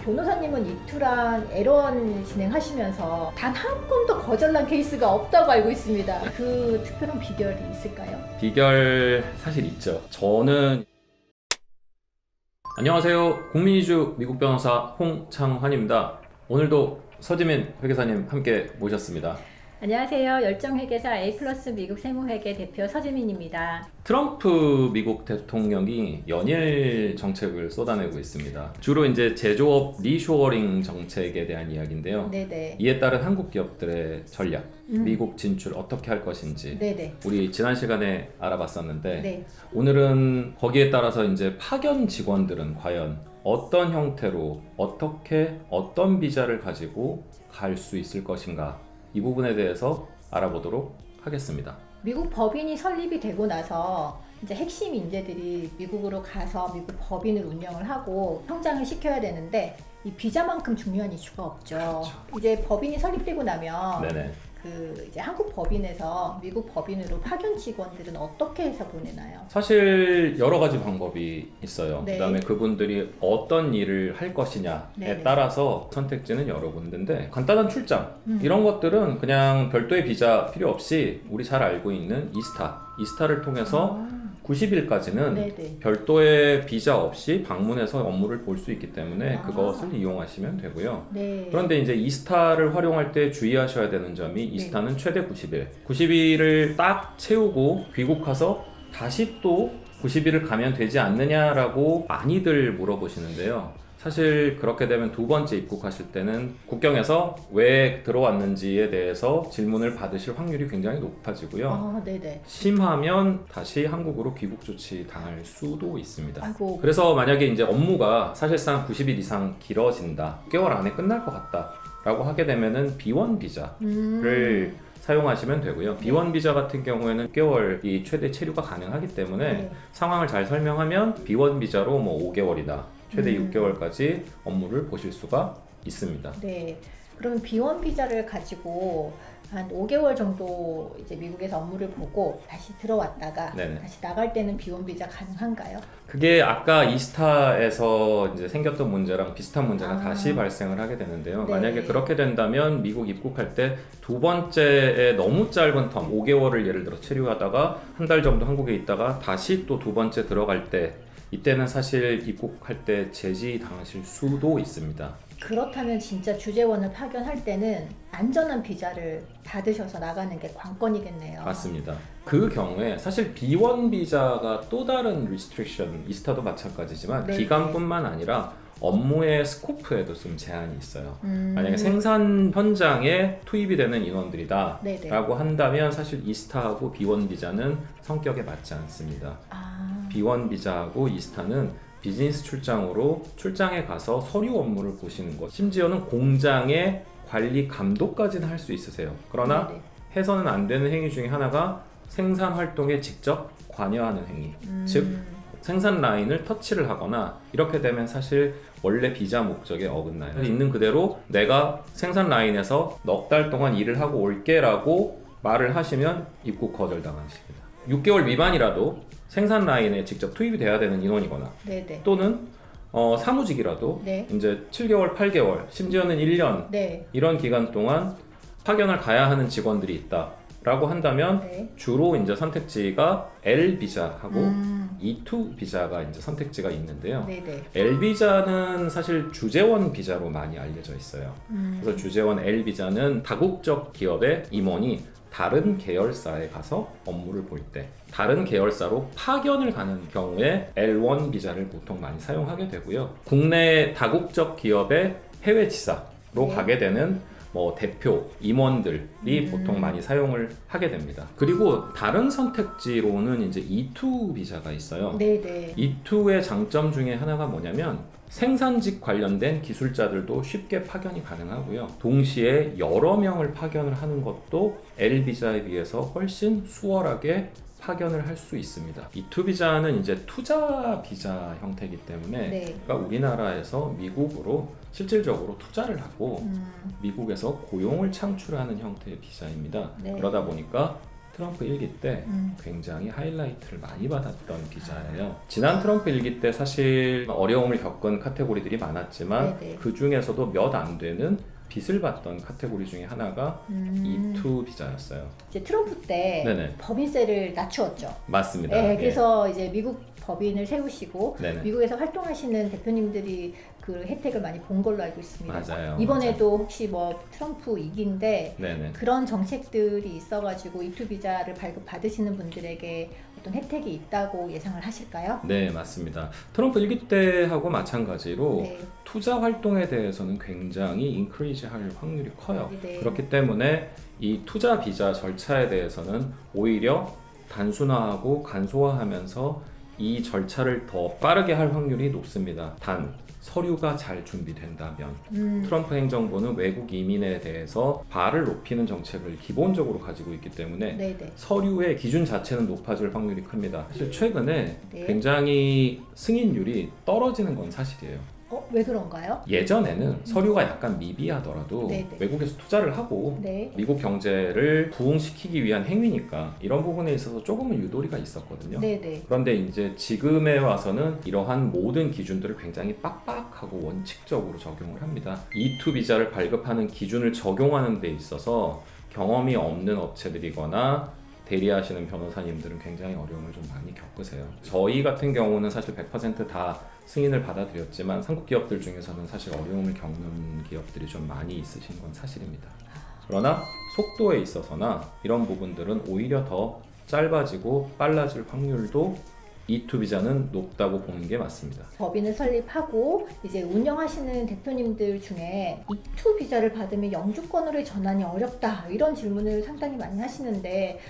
변호사님은 이투랑 L1 진행하시면서 단 한 건도 거절난 케이스가 없다고 알고 있습니다. 그 특별한 비결이 있을까요? 비결 사실 있죠. 저는 안녕하세요. 국민이주 미국 변호사 홍창환입니다. 오늘도 서지민 회계사님 함께 모셨습니다. 안녕하세요. 열정회계사 A+ 미국 세무회계 대표 서지민입니다. 트럼프 미국 대통령이 연일 정책을 쏟아내고 있습니다. 주로 이제 제조업 리쇼어링 정책에 대한 이야기인데요. 네네. 이에 따른 한국 기업들의 전략, 미국 진출 어떻게 할 것인지 네네. 우리 지난 시간에 알아봤었는데 네. 오늘은 거기에 따라서 이제 파견 직원들은 과연 어떤 형태로 어떻게 어떤 비자를 가지고 갈 수 있을 것인가, 이 부분에 대해서 알아보도록 하겠습니다. 미국 법인이 설립이 되고 나서 이제 핵심 인재들이 미국으로 가서 미국 법인을 운영을 하고 성장을 시켜야 되는데 이 비자만큼 중요한 이슈가 없죠. 그렇죠. 이제 법인이 설립되고 나면 네네. 이제 한국 법인에서 미국 법인으로 파견 직원들은 어떻게 해서 보내나요? 사실 여러 가지 방법이 있어요. 네. 그다음에 그분들이 어떤 일을 할 것이냐에 네네. 따라서 선택지는 여러 군데인데, 간단한 출장 이런 것들은 그냥 별도의 비자 필요 없이 우리 잘 알고 있는 이스타를 통해서 90일까지는 네네. 별도의 비자 없이 방문해서 업무를 볼 수 있기 때문에 아. 그것을 이용하시면 되고요. 네. 그런데 이제 이스타를 활용할 때 주의하셔야 되는 점이, 이스타는 최대 90일. 90일을 딱 채우고 귀국해서 다시 또 90일을 가면 되지 않느냐라고 많이들 물어보시는데요. 사실 그렇게 되면 두 번째 입국하실 때는 국경에서 왜 들어왔는지에 대해서 질문을 받으실 확률이 굉장히 높아지고요. 아, 네네. 심하면 다시 한국으로 귀국 조치 당할 수도 있습니다. 아이고. 그래서 만약에 이제 업무가 사실상 90일 이상 길어진다, 6개월 안에 끝날 것 같다 라고 하게 되면은 B1 비자를 사용하시면 되고요. B1 비자 같은 경우에는 6개월이 최대 체류가 가능하기 때문에 네. 상황을 잘 설명하면 B1 비자로 뭐 5개월이다, 최대 6개월까지 업무를 보실 수가 있습니다. 네. 그러면 B1 비자를 가지고 한 5개월 정도 이제 미국에서 업무를 보고 다시 들어왔다가 네네. 다시 나갈 때는 B1 비자 가능한가요? 그게 아까 이스타에서 이제 생겼던 문제랑 비슷한 문제가 아. 다시 발생을 하게 되는데요. 네. 만약에 그렇게 된다면 미국 입국할 때 두 번째에 너무 짧은 텀, 5개월을 예를 들어 체류하다가 한 달 정도 한국에 있다가 다시 또 두 번째 들어갈 때, 이때는 사실 입국할 때 제지 당하실 수도 있습니다. 그렇다면 진짜 주재원을 파견할 때는 안전한 비자를 받으셔서 나가는 게 관건이겠네요. 맞습니다. 그 경우에 사실 B1 비자가 또 다른 restriction, 이스타도 마찬가지지만 네. 기간뿐만 아니라 업무의 스코프에도 좀 제한이 있어요. 만약에 음. 생산 현장에 투입이 되는 인원들이다 네네. 라고 한다면 사실 이스타하고 B1 비자는 성격에 맞지 않습니다. 아. B1 비자하고 이스타는 비즈니스 출장으로 출장에 가서 서류 업무를 보시는 것, 심지어는 공장의 관리 감독까지는 할 수 있으세요. 그러나 네네. 해서는 안 되는 행위 중에 하나가 생산 활동에 직접 관여하는 행위, 즉 생산 라인을 터치를 하거나, 이렇게 되면 사실 원래 비자 목적에 어긋나요. 있는 그대로 내가 생산 라인에서 넉 달 동안 일을 하고 올게 라고 말을 하시면 입국 거절당하십니다. 6개월 미만이라도 생산 라인에 직접 투입이 돼야 되는 인원이거나, 네네. 또는 사무직이라도 네. 이제 7개월, 8개월, 심지어는 1년 네. 이런 기간 동안 파견을 가야 하는 직원들이 있다 라고 한다면 네. 주로 이제 선택지가 L 비자하고 E2 비자가 이제 선택지가 있는데요. 네네. L 비자는 사실 주재원 비자로 많이 알려져 있어요. 그래서 주재원 L 비자는 다국적 기업의 임원이 다른 계열사에 가서 업무를 볼 때, 다른 계열사로 파견을 가는 경우에 L1 비자를 보통 많이 사용하게 되고요. 국내 다국적 기업의 해외 지사로 네. 가게 되는 뭐 대표, 임원들이 보통 많이 사용을 하게 됩니다. 그리고 다른 선택지로는 이제 E2 비자가 있어요. 네네. E2의 장점 중에 하나가 뭐냐면 생산직 관련된 기술자들도 쉽게 파견이 가능하고요. 동시에 여러 명을 파견을 하는 것도 L 비자에 비해서 훨씬 수월하게 파견을 할 수 있습니다. E2 비자는 이제 투자 비자 형태이기 때문에 네. 그러니까 우리나라에서 미국으로 실질적으로 투자를 하고 미국에서 고용을 창출하는 형태의 비자입니다. 네. 그러다 보니까 트럼프 1기 때 굉장히 하이라이트를 많이 받았던 비자예요. 지난 트럼프 1기 때 사실 어려움을 겪은 카테고리들이 많았지만 네네. 그 중에서도 몇 안 되는 빚을 받던 카테고리 중에 하나가 E2 비자였어요. 이제 트럼프 때 네네. 법인세를 낮추었죠. 맞습니다. 네, 예. 그래서 이제 미국 법인을 세우시고 네네. 미국에서 활동하시는 대표님들이 그 혜택을 많이 본 걸로 알고 있습니다. 맞아요. 이번에도 혹시 뭐 트럼프 2기인데 네네. 그런 정책들이 있어가지고 E2 비자를 발급받으시는 분들에게 어떤 혜택이 있다고 예상을 하실까요? 네, 맞습니다. 트럼프 1기 때하고 마찬가지로 네. 투자 활동에 대해서는 굉장히 인크리즈할 확률이 커요. 네. 그렇기 때문에 이 투자 비자 절차에 대해서는 오히려 단순화하고 간소화하면서 이 절차를 더 빠르게 할 확률이 높습니다. 단 서류가 잘 준비된다면 트럼프 행정부는 외국 이민에 대해서 발을 높이는 정책을 기본적으로 가지고 있기 때문에 네네. 서류의 기준 자체는 높아질 확률이 큽니다. 사실 최근에 네. 굉장히 승인율이 떨어지는 건 사실이에요. 왜 그런가요? 예전에는 서류가 약간 미비하더라도 네네. 외국에서 투자를 하고 네. 미국 경제를 부흥시키기 위한 행위니까 이런 부분에 있어서 조금은 유도리가 있었거든요. 네네. 그런데 이제 지금에 와서는 이러한 모든 기준들을 굉장히 빡빡하고 원칙적으로 적용을 합니다. E2 비자를 발급하는 기준을 적용하는 데 있어서 경험이 없는 업체들이거나 대리하시는 변호사님들은 굉장히 어려움을 좀 많이 겪으세요. 저희 같은 경우는 사실 100% 승인을 받아들였지만 한국 기업들 중에서는 사실 어려움을 겪는 기업들이 좀 많이 있으신 건 사실입니다. 그러나 속도에 있어서나 이런 부분들은 오히려 더 짧아지고 빨라질 확률도 E2 비자는 높다고 보는 게 맞습니다. 법인을 설립하고 이제 운영하시는 대표님들 중에 E2 비자를 받으면 영주권으로의 전환이 어렵다 이런 질문을 상당히 많이 하시는데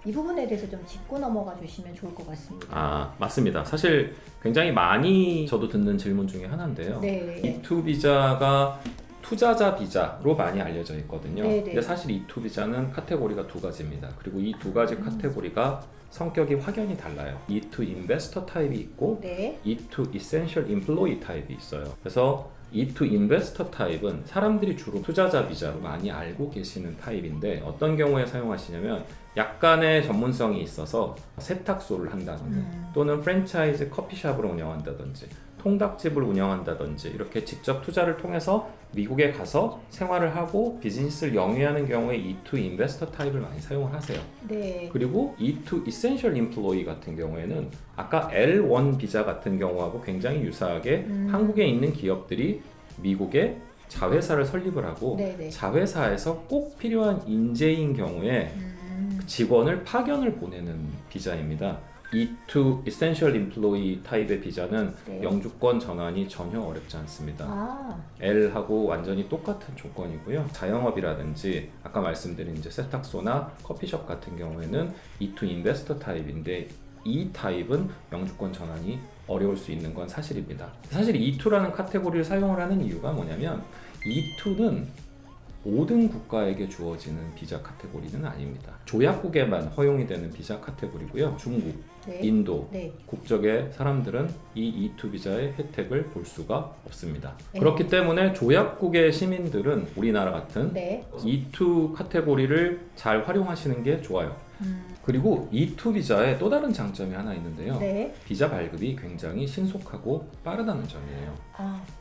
이 부분에 대해서 좀 짚고 넘어가 주시면 좋을 것 같습니다. 맞습니다. 사실 굉장히 많이 저도 듣는 질문 중에 하나인데요. 네. E2 비자가 투자자 비자로 많이 알려져 있거든요. 네네. 근데 사실 E2 비자는 카테고리가 두 가지입니다. 그리고 이 두 가지 카테고리가 성격이 확연히 달라요. E2 인베스터 타입이 있고 네. E2 이센셜 임플로이 타입이 있어요. 그래서 E2 인베스터 타입은 사람들이 주로 투자자 비자로 많이 알고 계시는 타입인데 어떤 경우에 사용하시냐면 약간의 전문성이 있어서 세탁소를 한다든지 또는 프랜차이즈 커피숍을 운영한다든지 통닭집을 운영한다든지 이렇게 직접 투자를 통해서 미국에 가서 생활을 하고 비즈니스를 영위하는 경우에 E2 인베스터 타입을 많이 사용을 하세요. 네. 그리고 E2 이센셜 임플로이 같은 경우에는 아까 L1 비자 같은 경우하고 굉장히 유사하게 한국에 있는 기업들이 미국에 자회사를 설립을 하고 네네. 자회사에서 꼭 필요한 인재인 경우에 직원을 파견을 보내는 비자입니다. E2 Essential Employee 타입의 비자는 네. 영주권 전환이 전혀 어렵지 않습니다. L하고 완전히 똑같은 조건이고요. 자영업이라든지 아까 말씀드린 이제 세탁소나 커피숍 같은 경우에는 E2 인베스터 타입인데 이 타입은 영주권 전환이 어려울 수 있는 건 사실입니다. 사실 E2라는 카테고리를 사용을 하는 이유가 뭐냐면 E2는 모든 국가에게 주어지는 비자 카테고리는 아닙니다. 조약국에만 허용이 되는 비자 카테고리고요. 중국, 네. 인도 네. 국적의 사람들은 이 E2 비자의 혜택을 볼 수가 없습니다. 네. 그렇기 때문에 조약국의 시민들은 우리나라 같은 네. E2 카테고리를 잘 활용하시는 게 좋아요. 그리고 E2 비자의 또 다른 장점이 하나 있는데요. 네. 비자 발급이 굉장히 신속하고 빠르다는 점이에요.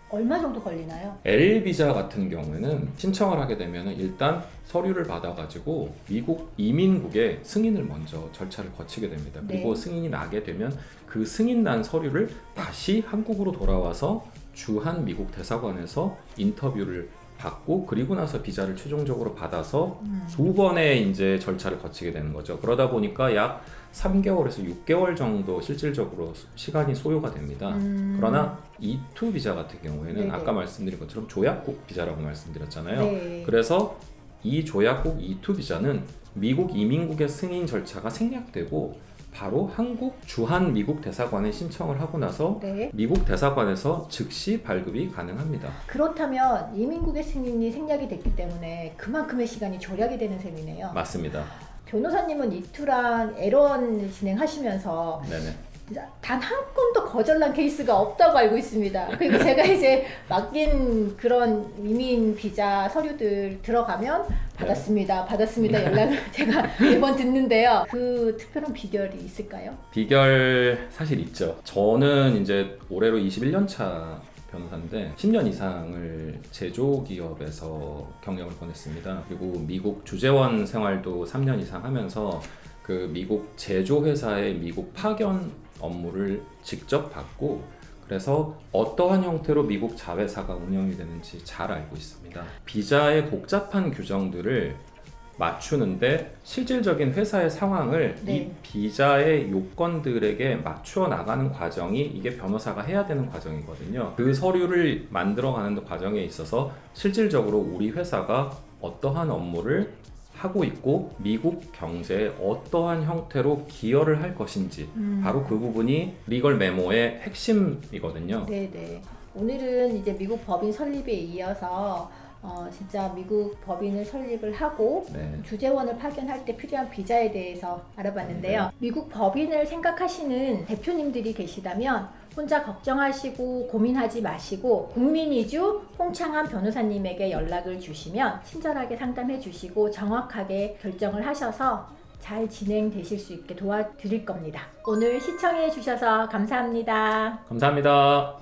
얼마 정도 걸리나요? L 비자 같은 경우에는 신청을 하게 되면 일단 서류를 받아가지고 미국 이민국의 승인을 먼저 절차를 거치게 됩니다. 그리고 네. 승인이 나게 되면 그 승인 난 서류를 다시 한국으로 돌아와서 주한 미국 대사관에서 인터뷰를 받고 그리고 나서 비자를 최종적으로 받아서 두 번의 이제 절차를 거치게 되는 거죠. 그러다 보니까 약 3개월에서 6개월 정도 실질적으로 시간이 소요가 됩니다. 그러나 E2 비자 같은 경우에는 네네. 아까 말씀드린 것처럼 조약국 비자라고 말씀드렸잖아요. 네. 그래서 이 조약국 E2 비자는 미국 이민국의 승인 절차가 생략되고 바로 한국 주한 미국 대사관에 신청을 하고 나서 네. 미국 대사관에서 즉시 발급이 가능합니다. 그렇다면 이민국의 승인이 생략이 됐기 때문에 그만큼의 시간이 절약이 되는 셈이네요. 맞습니다. 변호사님은 E2랑 L1 진행하시면서 네네. 단 한 건도 거절난 케이스가 없다고 알고 있습니다. 그리고 제가 이제 맡긴 그런 이민 비자 서류들 들어가면 받았습니다 연락을 제가 매번 듣는데요. 그 특별한 비결이 있을까요? 비결 사실 있죠. 저는 이제 올해로 21년 차 변호사인데 10년 이상을 제조기업에서 경력을 보냈습니다. 그리고 미국 주재원 생활도 3년 이상 하면서 그 미국 제조회사의 미국 파견 업무를 직접 받고, 그래서 어떠한 형태로 미국 자회사가 운영이 되는지 잘 알고 있습니다. 비자의 복잡한 규정들을 맞추는데 실질적인 회사의 상황을 이 비자의 요건들에게 맞추어 나가는 과정이 이게 변호사가 해야 되는 과정이거든요. 그 서류를 만들어가는 과정에 있어서 실질적으로 우리 회사가 어떠한 업무를 하고 있고 미국 경제에 어떠한 형태로 기여를 할 것인지 바로 그 부분이 리걸 메모의 핵심이거든요. 네네. 오늘은 이제 미국 법인 설립에 이어서 진짜 미국 법인을 설립을 하고 주재원을 파견할 때 필요한 비자에 대해서 알아봤는데요. 미국 법인을 생각하시는 대표님들이 계시다면 혼자 걱정하시고 고민하지 마시고 국민이주 홍창한 변호사님에게 연락을 주시면 친절하게 상담해 주시고 정확하게 결정을 하셔서 잘 진행되실 수 있게 도와드릴 겁니다. 오늘 시청해 주셔서 감사합니다. 감사합니다.